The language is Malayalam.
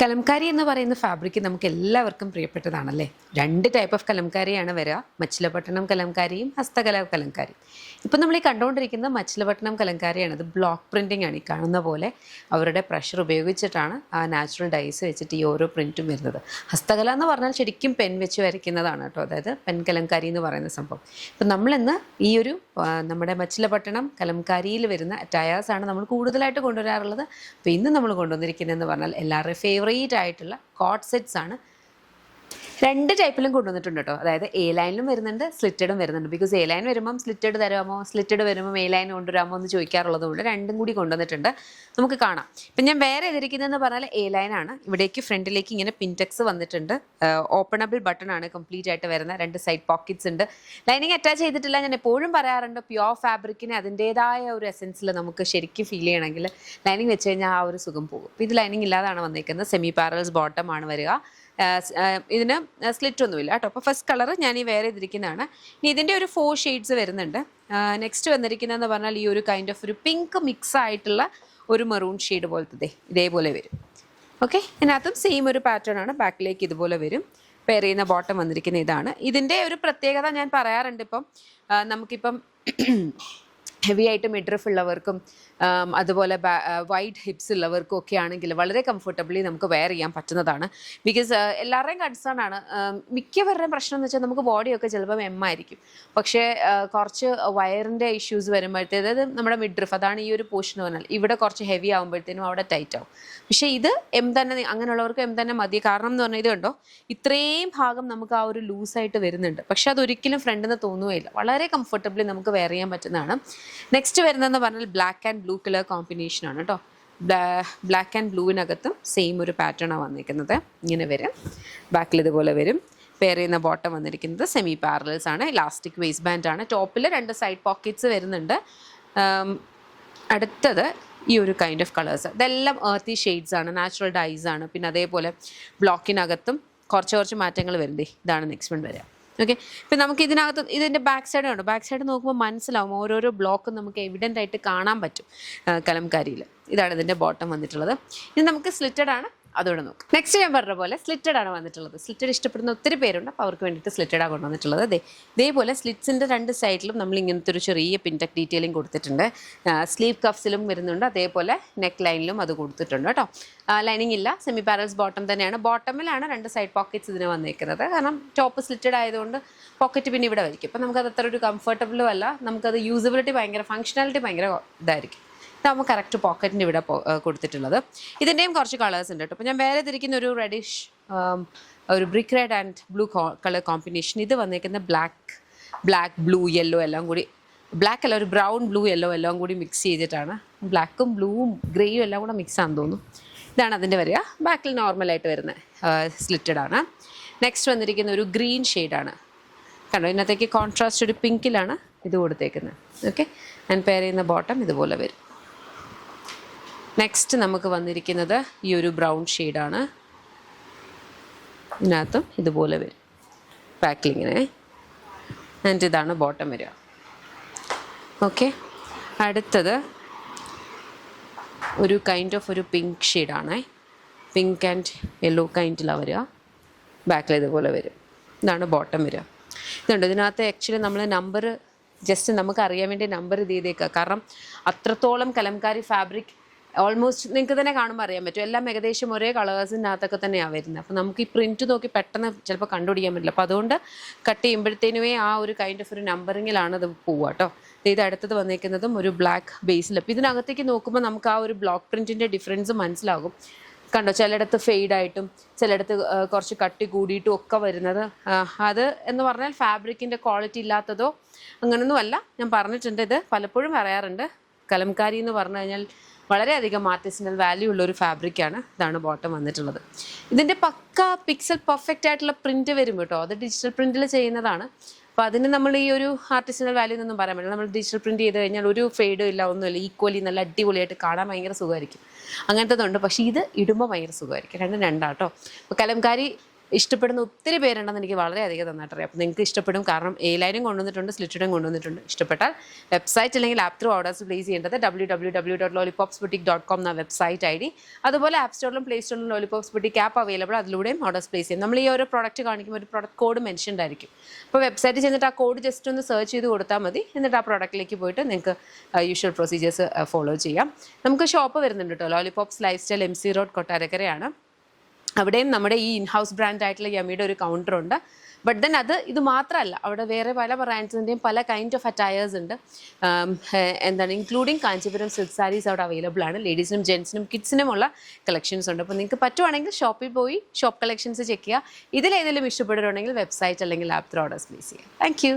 കലംകാരി എന്ന് പറയുന്ന ഫാബ്രിക് നമുക്ക് എല്ലാവർക്കും പ്രിയപ്പെട്ടതാണല്ലേ. രണ്ട് ടൈപ്പ് ഓഫ് കലംകാരിയാണ് വരിക, മച്ചിലപട്ടണം കലംകാരിയും ഹസ്തകല കലംകാരിയും. ഇപ്പം നമ്മൾ ഈ കണ്ടുകൊണ്ടിരിക്കുന്ന മച്ചിലപട്ടണം കലംകാരിയാണ്. ഇത് ബ്ലോക്ക് പ്രിൻറ്റിംഗ് ആണ്. ഈ കാണുന്ന പോലെ അവരുടെ പ്രഷർ ഉപയോഗിച്ചിട്ടാണ് ആ നാച്ചുറൽ ഡൈസ് വെച്ചിട്ട് ഈ ഓരോ പ്രിൻറ്റും വരുന്നത്. ഹസ്തകല എന്ന് പറഞ്ഞാൽ ശരിക്കും പെൻ വെച്ച് വരയ്ക്കുന്നതാണ് കേട്ടോ, അതായത് പെൻ കലംകാരി എന്ന് പറയുന്ന സംഭവം. ഇപ്പം നമ്മളിന്ന് ഈ ഒരു നമ്മുടെ മച്ചിലപട്ടണം കലംകാരിയിൽ വരുന്ന ടയേഴ്സാണ് നമ്മൾ കൂടുതലായിട്ട് കൊണ്ടുവരാറുള്ളത്. അപ്പോൾ ഇന്ന് നമ്മൾ കൊണ്ടുവന്നിരിക്കുന്നതെന്ന് പറഞ്ഞാൽ എല്ലാവരുടെയും ഫേവറേറ്റ് ആയിട്ടുള്ള കോട്ട് സെറ്റ്സ് ആണ്. രണ്ട് ടൈപ്പിലും കൊണ്ടുവന്നിട്ടുണ്ട് കേട്ടോ, അതായത് എ ലൈനിലും വരുന്നുണ്ട്, സ്ലിറ്റഡും വരുന്നുണ്ട്. ബിക്കോസ് എ ലൈൻ വരുമ്പം സ്ലിറ്റഡ് തരാമോ, സ്ലിറ്റഡ് വരുമ്പം എ ലൈൻ കൊണ്ടുവരാമോ എന്ന് ചോദിക്കാറുള്ളത് കൊണ്ട് രണ്ടും കൂടി കൊണ്ടുവന്നിട്ടുണ്ട്. നമുക്ക് കാണാം. ഇപ്പം ഞാൻ വേറെ എതിരിക്കുന്നതെന്ന് പറഞ്ഞാൽ എ ലൈനാണ്. ഇവിടേക്ക് ഫ്രണ്ടിലേക്ക് ഇങ്ങനെ പിൻടെക്സ് വന്നിട്ടുണ്ട്. ഓപ്പണബിൾ ബട്ടൺ ആണ് കംപ്ലീറ്റ് ആയിട്ട് വരുന്ന. രണ്ട് സൈഡ് പോക്കറ്റ്സ് ഉണ്ട്. ലൈനിങ് അറ്റാച്ച് ചെയ്തിട്ടില്ല. ഞാൻ എപ്പോഴും പറയാറുണ്ട്, പ്യുവർ ഫാബ്രിക്കിന് അതിൻ്റേതായ ഒരു എസെൻസിൽ നമുക്ക് ശരിക്കും ഫീൽ ചെയ്യണമെങ്കിൽ ലൈനിങ് വെച്ച് കഴിഞ്ഞാൽ ആ ഒരു സുഖം പോകും. അപ്പോൾ ഇത് ലൈനിങ് ഇല്ലാതാണ് വന്നിരിക്കുന്നത്. സെമി പാരൽസ് ബോട്ടം ആണ് വരിക. ഇതിന് സ്ലിറ്റ് ഒന്നുമില്ല കേട്ടോ. അപ്പോൾ ഫസ്റ്റ് കളർ ഞാൻ ഈ വേറെ ഇതിരിക്കുന്നതാണ്. ഇനി ഇതിൻ്റെ ഒരു 4 ഷെയ്ഡ്സ് വരുന്നുണ്ട്. നെക്സ്റ്റ് വന്നിരിക്കുന്നതെന്ന് പറഞ്ഞാൽ ഈ ഒരു കൈൻഡ് ഓഫ് ഒരു പിങ്ക് മിക്സ് ആയിട്ടുള്ള ഒരു മെറൂൺ ഷെയ്ഡ് പോലത്തെ ഇതേപോലെ വരും. ഓക്കെ, ഇതിനകത്തും സെയിം ഒരു പാറ്റേൺ ആണ്. ബാക്കിലേക്ക് ഇതുപോലെ വരും. പെയർ ചെയ്യുന്ന ബോട്ടം വന്നിരിക്കുന്ന ഇതാണ്. ഇതിൻ്റെ ഒരു പ്രത്യേകത ഞാൻ പറയാറുണ്ട്. ഇപ്പം നമുക്കിപ്പം ഹെവി ആയിട്ട് മിഡ്രിഫ് ഉള്ളവർക്കും അതുപോലെ വൈഡ് ഹിപ്സ് ഉള്ളവർക്കും ഒക്കെ ആണെങ്കിൽ വളരെ കംഫർട്ടബിളി നമുക്ക് വെയർ ചെയ്യാൻ പറ്റുന്നതാണ്. ബിക്കോസ് എല്ലാവരുടെയും കൺസേൺ ആണ്. മിക്കവരുടെയും പ്രശ്നം എന്ന് വെച്ചാൽ നമുക്ക് ബോഡിയൊക്കെ ചിലപ്പോൾ ആയിരിക്കും, പക്ഷേ കുറച്ച് വയറിൻ്റെ ഇഷ്യൂസ് വരുമ്പോഴത്തേത്, അതായത് നമ്മുടെ മിഡ്രിഫ്, അതാണ് ഈ ഒരു പോർഷൻ എന്ന് പറഞ്ഞാൽ ഇവിടെ കുറച്ച് ഹെവി ആകുമ്പോഴത്തേനും അവിടെ ടൈറ്റ് ആവും. പക്ഷേ ഇത് തന്നെ, അങ്ങനെയുള്ളവർക്ക് തന്നെ മതി. കാരണം എന്ന് പറഞ്ഞാൽ ഇത് കണ്ടോ, ഇത്രയും ഭാഗം നമുക്ക് ആ ഒരു ലൂസായിട്ട് വരുന്നുണ്ട്. പക്ഷെ അതൊരിക്കലും ഫ്രണ്ടിൽ നിന്ന് തോന്നുകയില്ല. വളരെ കംഫർട്ടബിളി നമുക്ക് വെയർ ചെയ്യാൻ പറ്റുന്നതാണ്. നെക്സ്റ്റ് വരുന്നതെന്ന് പറഞ്ഞാൽ black and blue colour combination ആണ് കേട്ടോ. ബ്ലാക്ക് ആൻഡ് ബ്ലൂവിനകത്തും സെയിം ഒരു പാറ്റേൺ ആണ് വന്നിരിക്കുന്നത്. ഇങ്ങനെ വരും. ബാക്കിൽ ഇതുപോലെ വരും. പെയർ ചെയ്യുന്ന ബോട്ടം വന്നിരിക്കുന്നത് സെമി പാരലൽസ് ആണ്. ഇലാസ്റ്റിക് വേസ്റ്റ് ബാൻഡ് ആണ്. ടോപ്പിൽ 2 സൈഡ് പോക്കറ്റ്സ് വരുന്നുണ്ട്. അടുത്തത് ഈ ഒരു കൈൻഡ് ഓഫ് കളേഴ്സ്, ഇതെല്ലാം ഏർത്തി ഷെയ്ഡ്സ് ആണ്, നാച്ചുറൽ ഡൈസ് ആണ്. പിന്നെ അതേപോലെ ബ്ലോക്കിനകത്തും കുറച്ച് മാറ്റങ്ങൾ വരുന്നുണ്ട്. ഇതാണ് നെക്സ്റ്റ് വൺ വരിക. ഓക്കെ, ഇപ്പം നമുക്ക് ഇതിനകത്ത് ഇതിൻ്റെ ബാക്ക് സൈഡ് ഉണ്ട്. ബാക്ക് സൈഡ് നോക്കുമ്പോൾ മനസ്സിലാവും, ഓരോരോ ബ്ലോക്കും നമുക്ക് എവിഡൻ്റ് ആയിട്ട് കാണാൻ പറ്റും കലംകാരിയിൽ. ഇതാണ് ഇതിൻ്റെ ബോട്ടം വന്നിട്ടുള്ളത്. ഇത് നമുക്ക് സ്ലിറ്റഡ് ആണ്. അതോടെ നോക്കാം. നെക്സ്റ്റ് ഞാൻ പറഞ്ഞ പോലെ സ്ലിറ്റഡ് ആണ് വന്നിട്ടുള്ളത്. സ്ലിറ്റഡ് ഇഷ്ടപ്പെടുന്ന ഒത്തിരി പേരുണ്ട്. അപ്പോൾ അവർക്ക് വേണ്ടിയിട്ട് സ്ലിറ്റഡാണ് കൊണ്ടുവന്നിട്ടുള്ളത്. ഇതേപോലെ സ്ലിറ്റ്സിൻ്റെ 2 സൈഡിലും നമ്മൾ ഇങ്ങനത്തെ ഒരു ചെറിയ പിൻടെക് ഡീറ്റെയിലിംഗ് കൊടുത്തിട്ടുണ്ട്. സ്ലീവ് കഫ്സിലും വരുന്നുണ്ട്. അതേപോലെ നെക്ക് ലൈനിലും അത് കൊടുത്തിട്ടുണ്ട് കേട്ടോ. ലൈനിങ് ഇല്ല, സെമി പാരൽസ് ബോട്ടം തന്നെയാണ്. ബോട്ടമിലാണ് 2 സൈഡ് പോക്കറ്റ്സ് ഇതിന് വന്നിരിക്കുന്നത്. കാരണം ടോപ്പ് സ്ലിറ്റഡ് ആയതുകൊണ്ട് പോക്കറ്റ് പിന്നെ ഇവിടെ വരിക്കും. അപ്പോൾ നമുക്കത് അത്ര ഒരു കംഫർട്ടബിളും അല്ല. നമുക്കത് യൂസബിലിറ്റി ഭയങ്കര, ഫങ്ഷണാലിറ്റി ഭയങ്കര ഇതായിരിക്കും. ഇതാകുമ്പോൾ കറക്റ്റ് പോക്കറ്റിൻ്റെ ഇവിടെ കൊടുത്തിട്ടുള്ളത്. ഇതിൻ്റെയും കുറച്ച് കളേഴ്സ് ഉണ്ട് കേട്ടോ. അപ്പോൾ ഞാൻ വേറെ തിരിക്കുന്ന ഒരു റെഡിഷ്, ഒരു brick red and blue colour combination. ഇത് വന്നിരിക്കുന്ന ബ്ലാക്ക് ബ്ലൂ യെല്ലോ എല്ലാം കൂടി, ബ്ലാക്ക് അല്ല, ഒരു ബ്രൗൺ ബ്ലൂ യെല്ലോ എല്ലാം കൂടി മിക്സ് ചെയ്തിട്ടാണ്. ബ്ലാക്കും ബ്ലൂവും ഗ്രേയും എല്ലാം കൂടെ മിക്സ് ആണെന്ന് തോന്നുന്നു. ഇതാണ് അതിൻ്റെ വരിക. ബാക്കിൽ നോർമലായിട്ട് വരുന്ന സ്ലിറ്റഡ് ആണ്. നെക്സ്റ്റ് വന്നിരിക്കുന്ന ഒരു ഗ്രീൻ ഷെയ്ഡാണ്. കണ്ടോ, ഇതിനകത്തേക്ക് കോൺട്രാസ്റ്റ് ഒരു പിങ്കിലാണ് ഇത് കൊടുത്തേക്കുന്നത്. ഓക്കെ, ആൻഡ് പെയർ ചെയ്യുന്ന ബോട്ടം ഇതുപോലെ വരും. നെക്സ്റ്റ് നമുക്ക് വന്നിരിക്കുന്നത് ഈ ഒരു ബ്രൗൺ ഷെയ്ഡാണ്. ഇതിനകത്തും ഇതുപോലെ വരും പാക്കിലിങ്ങനെ. ആൻഡ് ഇതാണ് ബോട്ടം വരിക. ഓക്കെ, അടുത്തത് ഒരു കൈൻഡ് ഓഫ് ഒരു പിങ്ക് ഷെയ്ഡാണ്. പിങ്ക് ആൻഡ് യെല്ലോ കൈൻഡിലാണ് വരിക. ബാക്കിൽ ഇതുപോലെ വരും. ഇതാണ് ബോട്ടം വരിക. ഇതുണ്ട്. ഇതിനകത്ത് ആക്ച്വലി നമ്മൾ നമ്പർ ജസ്റ്റ് നമുക്ക് അറിയാൻ വേണ്ടി നമ്പർ ഇത് ചെയ്തേക്കുക. കാരണം അത്രത്തോളം കലംകാരി ഫാബ്രിക് ഓൾമോസ്റ്റ് നിങ്ങൾക്ക് തന്നെ കാണുമ്പോൾ അറിയാൻ പറ്റും. എല്ലാം ഏകദേശം ഒരേ കളേഴ്സിനകത്തൊക്കെ തന്നെയാണ് വരുന്നത്. അപ്പോൾ നമുക്ക് ഈ പ്രിൻറ്റ് നോക്കി പെട്ടെന്ന് ചിലപ്പോൾ കണ്ടുപിടിക്കാൻ പറ്റില്ല. അപ്പോൾ അതുകൊണ്ട് കട്ട് ചെയ്യുമ്പോഴത്തേനുമേ ആ ഒരു കൈൻഡ് ഓഫ് ഒരു നമ്പറിങ്ങിലാണ് ഇത് പോവുക കേട്ടോ. ഇത് അടുത്തത് വന്നിരിക്കുന്നതും ഒരു ബ്ലാക്ക് ബേസിൽ. അപ്പോൾ ഇതിനകത്തേക്ക് നോക്കുമ്പോൾ നമുക്ക് ആ ഒരു ബ്ലോക്ക് പ്രിൻറ്റിൻ്റെ ഡിഫറൻസ് മനസ്സിലാകും. കണ്ടോ, ചിലയിടത്ത് ഫെയ്ഡായിട്ടും ചിലയിടത്ത് കുറച്ച് കട്ടി കൂടിയിട്ടും ഒക്കെ വരുന്നത്. അത് എന്ന് പറഞ്ഞാൽ ഫാബ്രിക്കിൻ്റെ ക്വാളിറ്റി ഇല്ലാത്തതോ അങ്ങനൊന്നും അല്ല. ഞാൻ പറഞ്ഞിട്ടുണ്ട്, ഇത് പലപ്പോഴും പറയാറുണ്ട്. കലംകാരി എന്ന് പറഞ്ഞു കഴിഞ്ഞാൽ വളരെയധികം ആർട്ടിസണൽ വാല്യൂ ഉള്ള ഒരു ഫാബ്രിക്കാണ്. ഇതാണ് ബോട്ടം വന്നിട്ടുള്ളത്. ഇതിൻ്റെ പക്ക പിക്സൽ പെർഫെക്റ്റ് ആയിട്ടുള്ള പ്രിൻറ്റ് വരും കേട്ടോ. അത് ഡിജിറ്റൽ പ്രിൻറ്റിൽ ചെയ്യുന്നതാണ്. അപ്പോൾ അതിന് നമ്മൾ ഈ ഒരു ആർട്ടിസണൽ വാല്യൂ എന്നൊന്നും പറയാൻ പറ്റില്ല. നമ്മൾ ഡിജിറ്റൽ പ്രിൻറ്റ് ചെയ്ത് കഴിഞ്ഞാൽ ഒരു ഫെയ്ഡും ഇല്ല, ഒന്നുമില്ല. ഈക്വലി നല്ല അടിപൊളിയായിട്ട് കാണാൻ ഭയങ്കര സുഖമായിരിക്കും. അങ്ങനത്തതുണ്ട്. പക്ഷേ ഇത് ഇടുമ്പോൾ ഭയങ്കര സുഖമായിരിക്കും. രണ്ടാട്ടോ. അപ്പോൾ കലംകാരി ഇഷ്ടപ്പെടുന്ന ഒത്തിരി പേരുണ്ടെന്ന് എനിക്ക് വളരെയധികം നന്നായിട്ട് അറിയാം. അപ്പോൾ നിങ്ങൾക്ക് ഇഷ്ടപ്പെടും, കാരണം എ ലൈനും കൊണ്ടുവന്നിട്ടുണ്ട്, സ്ലിറ്റഡും കൊണ്ടുവന്നിട്ടുണ്ട്. ഇഷ്ടപ്പെട്ടാൽ വെബ്സൈറ്റ് അല്ലെങ്കിൽ ആപ്പ് ത്രൂ ഓർഡേഴ്സ് പ്ലേസ് ചെയ്യേണ്ടത് www.lollipopsboutique.com എന്ന വെബ്സൈറ്റ് ID. അതുപോലെ ആപ്പ് സ്റ്റോറിലും പ്ലേ സ്റ്റോറിലും ലോലിപോപ്സ് ബുട്ടിക് ആപ്പ് അവൈലബിൾ, അതിലൂടെയും ഓർഡേഴ്സ് പ്ലേസ് ചെയ്യും. നമ്മൾ ഈ ഓരോ പ്രോഡക്റ്റ് കാണിക്കുമ്പോൾ ഒരു പ്രോഡക്റ്റ് കോഡ് മെൻഷൻഡ് ആയിരിക്കും. അപ്പോൾ വെബ്സൈറ്റിൽ ചെന്നിട്ട് ആ കോഡ് ജസ്റ്റ് ഒന്ന് സെർച്ച് ചെയ്ത് കൊടുത്താൽ മതി. എന്നിട്ട് ആ പ്രോഡക്റ്റിലേക്ക് പോയിട്ട് നിങ്ങൾക്ക് യൂഷ്വൽ പ്രൊസീജിയേഴ്സ് ഫോളോ ചെയ്യാം. നമുക്ക് ഷോപ്പ് വരുന്നുണ്ട് കേട്ടോ, Lollipops lifestyle MC road കൊട്ടാരക്കരയാണ്. അവിടെയും നമ്മുടെ ഈ ഇൻഹൗസ് ബ്രാൻഡ് ആയിട്ടുള്ള യമ്മിയുടെ ഒരു കൗണ്ടറുണ്ട്. ബട്ട് ദെൻ ഇത് മാത്രമല്ല, അവിടെ വേറെ പല ബ്രാൻഡ്സിൻ്റെയും പല കൈൻഡ് ഓഫ് അറ്റയേഴ്സ് ഉണ്ട്. ഇൻക്ലൂഡിങ് കാഞ്ചീപുരം സിൽക്ക് സാരീസ് അവിടെ അവൈലബിൾ ആണ്. ലേഡീസിനും ജെൻസിനും കിഡ്സിനുമുള്ള കളക്ഷൻസ് ഉണ്ട്. അപ്പോൾ നിങ്ങൾക്ക് പറ്റുവാണെങ്കിൽ ഷോപ്പിൽ പോയി ഷോപ്പ് കളക്ഷൻസ് ചെക്ക് ചെയ്യുക. ഇതിലേതെങ്കിലും ഇഷ്ടപ്പെടുകയാണെങ്കിൽ വെബ്സൈറ്റ് അല്ലെങ്കിൽ ആപ്പ് ത്രൂ ഓർഡേഴ്സ് പ്ലേസ് ചെയ്യുക. Thank you.